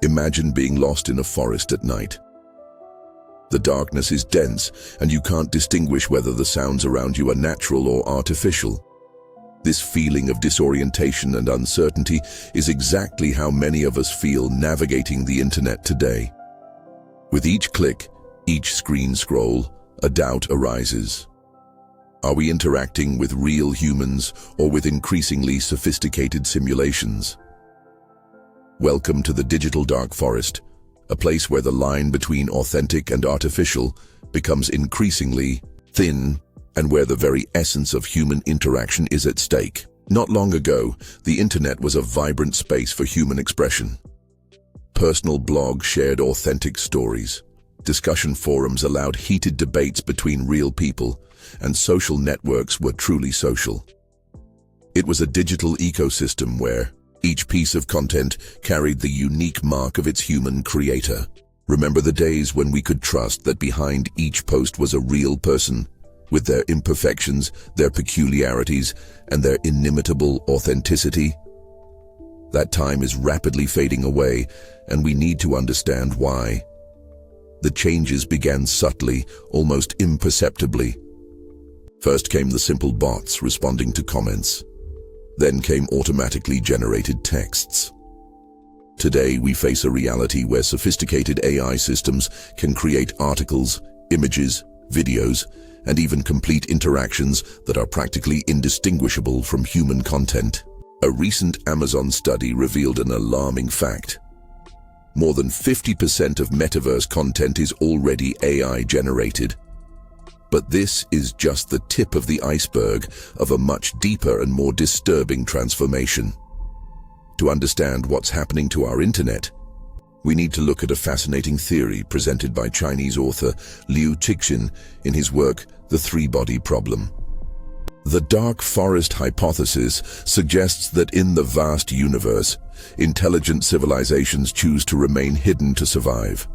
Imagine being lost in a forest at night. The darkness is dense, and you can't distinguish whether the sounds around you are natural or artificial. This feeling of disorientation and uncertainty is exactly how many of us feel navigating the internet today. With each click, each screen scroll, a doubt arises. Are we interacting with real humans or with increasingly sophisticated simulations? Welcome to the digital dark forest, a place where the line between authentic and artificial becomes increasingly thin and where the very essence of human interaction is at stake. Not long ago, the internet was a vibrant space for human expression. Personal blogs shared authentic stories. Discussion forums allowed heated debates between real people, and social networks were truly social. It was a digital ecosystem where each piece of content carried the unique mark of its human creator. Remember the days when we could trust that behind each post was a real person, with their imperfections, their peculiarities, and their inimitable authenticity? That time is rapidly fading away, and we need to understand why. The changes began subtly, almost imperceptibly. First came the simple bots responding to comments. Then came automatically generated texts. Today, we face a reality where sophisticated AI systems can create articles, images, videos, and even complete interactions that are practically indistinguishable from human content. A recent Amazon study revealed an alarming fact. More than 50% of metaverse content is already AI-generated. But this is just the tip of the iceberg of a much deeper and more disturbing transformation. To understand what's happening to our internet, we need to look at a fascinating theory presented by Chinese author Cixin in his work, The Three-Body Problem. The dark forest hypothesis suggests that in the vast universe, intelligent civilizations choose to remain hidden to survive.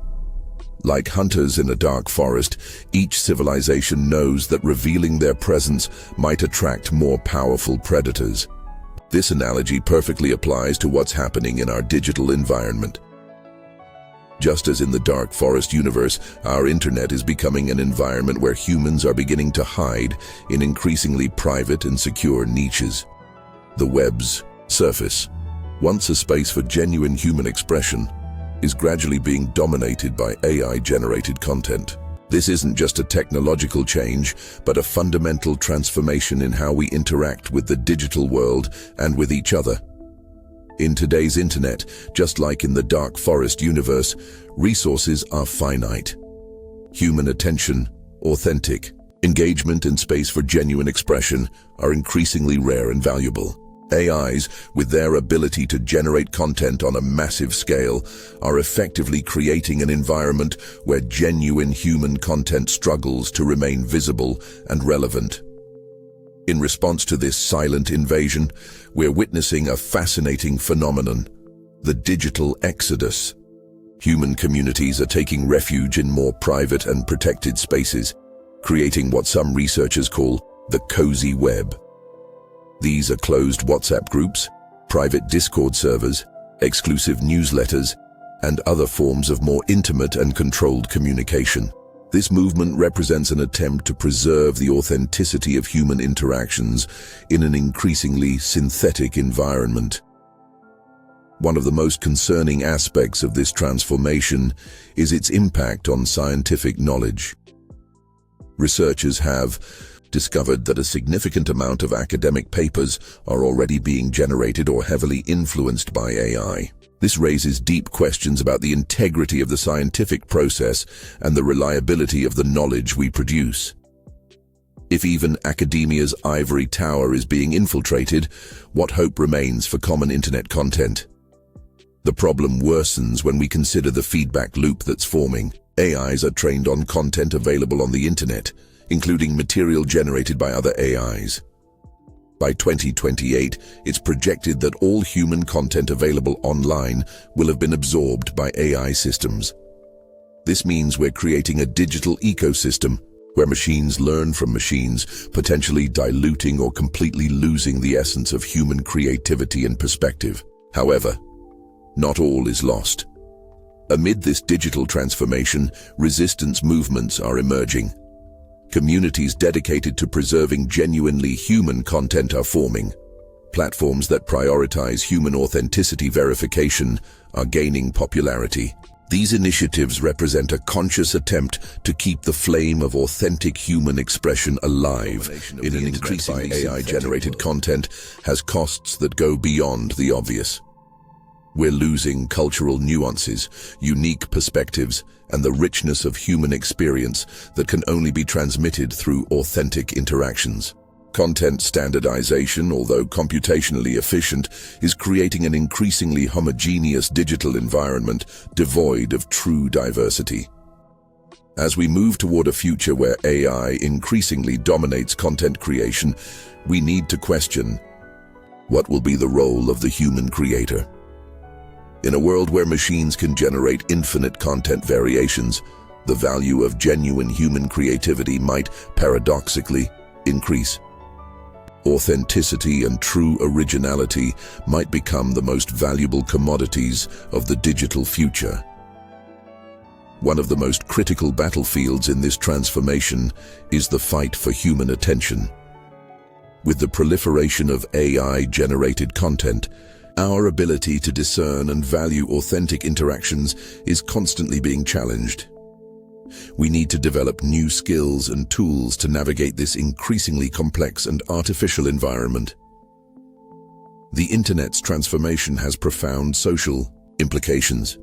Like hunters in a dark forest, each civilization knows that revealing their presence might attract more powerful predators. This analogy perfectly applies to what's happening in our digital environment. Just as in the dark forest universe, our internet is becoming an environment where humans are beginning to hide in increasingly private and secure niches. The web's surface, once a space for genuine human expression, is gradually being dominated by AI-generated content. This isn't just a technological change, but a fundamental transformation in how we interact with the digital world and with each other. In today's internet, just like in the dark forest universe, resources are finite. Human attention, authentic, engagement and space for genuine expression are increasingly rare and valuable. AIs, with their ability to generate content on a massive scale, are effectively creating an environment where genuine human content struggles to remain visible and relevant. In response to this silent invasion, we're witnessing a fascinating phenomenon: the digital exodus. Human communities are taking refuge in more private and protected spaces, creating what some researchers call the cozy web. These are closed WhatsApp groups, private Discord servers, exclusive newsletters, and other forms of more intimate and controlled communication. This movement represents an attempt to preserve the authenticity of human interactions in an increasingly synthetic environment. One of the most concerning aspects of this transformation is its impact on scientific knowledge. Researchers have discovered that a significant amount of academic papers are already being generated or heavily influenced by AI. This raises deep questions about the integrity of the scientific process and the reliability of the knowledge we produce. If even academia's ivory tower is being infiltrated, what hope remains for common internet content? The problem worsens when we consider the feedback loop that's forming. AIs are trained on content available on the internet, including material generated by other AIs. By 2028, it's projected that all human content available online will have been absorbed by AI systems. This means we're creating a digital ecosystem where machines learn from machines, potentially diluting or completely losing the essence of human creativity and perspective. However, not all is lost. Amid this digital transformation, resistance movements are emerging. Communities dedicated to preserving genuinely human content are forming. Platforms that prioritize human authenticity verification are gaining popularity. These initiatives represent a conscious attempt to keep the flame of authentic human expression alive in an increasingly AI-generated content has costs that go beyond the obvious. We're losing cultural nuances, unique perspectives, and the richness of human experience that can only be transmitted through authentic interactions. Content standardization, although computationally efficient, is creating an increasingly homogeneous digital environment devoid of true diversity. As we move toward a future where AI increasingly dominates content creation, we need to question, what will be the role of the human creator? In a world where machines can generate infinite content variations, the value of genuine human creativity might, paradoxically, increase. Authenticity and true originality might become the most valuable commodities of the digital future. One of the most critical battlefields in this transformation is the fight for human attention. With the proliferation of AI-generated content, our ability to discern and value authentic interactions is constantly being challenged. We need to develop new skills and tools to navigate this increasingly complex and artificial environment. The Internet's transformation has profound social implications.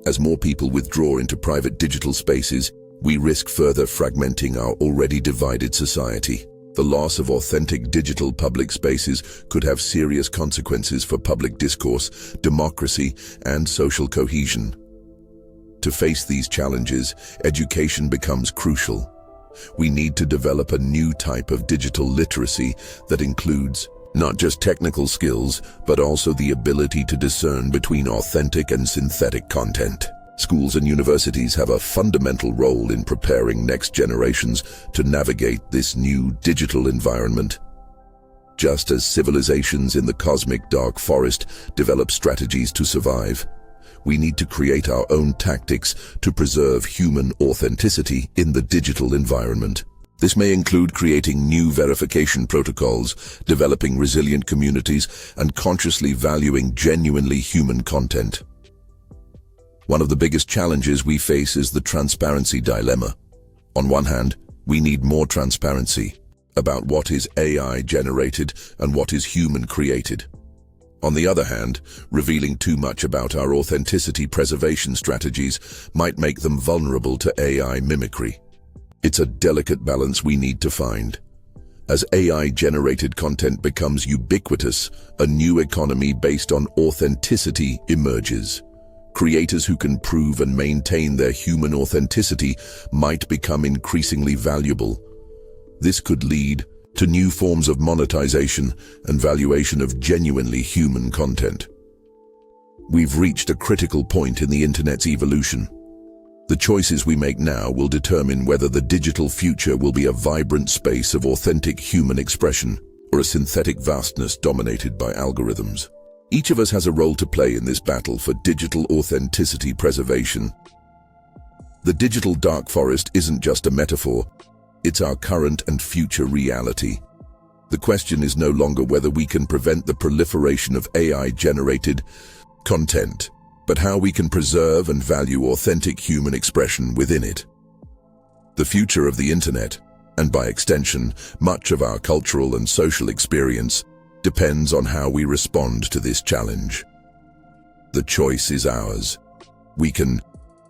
As more people withdraw into private digital spaces, we risk further fragmenting our already divided society. The loss of authentic digital public spaces could have serious consequences for public discourse, democracy, and social cohesion. To face these challenges, education becomes crucial. We need to develop a new type of digital literacy that includes not just technical skills, but also the ability to discern between authentic and synthetic content. Schools and universities have a fundamental role in preparing next generations to navigate this new digital environment. Just as civilizations in the cosmic dark forest develop strategies to survive, we need to create our own tactics to preserve human authenticity in the digital environment. This may include creating new verification protocols, developing resilient communities, and consciously valuing genuinely human content. One of the biggest challenges we face is the transparency dilemma. On one hand, we need more transparency about what is AI-generated and what is human-created. On the other hand, revealing too much about our authenticity preservation strategies might make them vulnerable to AI mimicry. It's a delicate balance we need to find. As AI-generated content becomes ubiquitous, a new economy based on authenticity emerges. Creators who can prove and maintain their human authenticity might become increasingly valuable. This could lead to new forms of monetization and valuation of genuinely human content. We've reached a critical point in the Internet's evolution. The choices we make now will determine whether the digital future will be a vibrant space of authentic human expression or a synthetic vastness dominated by algorithms. Each of us has a role to play in this battle for digital authenticity preservation. The digital dark forest isn't just a metaphor, it's our current and future reality. The question is no longer whether we can prevent the proliferation of AI-generated content, but how we can preserve and value authentic human expression within it. The future of the Internet, and by extension, much of our cultural and social experience, depends on how we respond to this challenge. The choice is ours. We can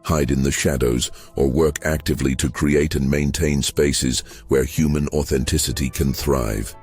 hide in the shadows or work actively to create and maintain spaces where human authenticity can thrive.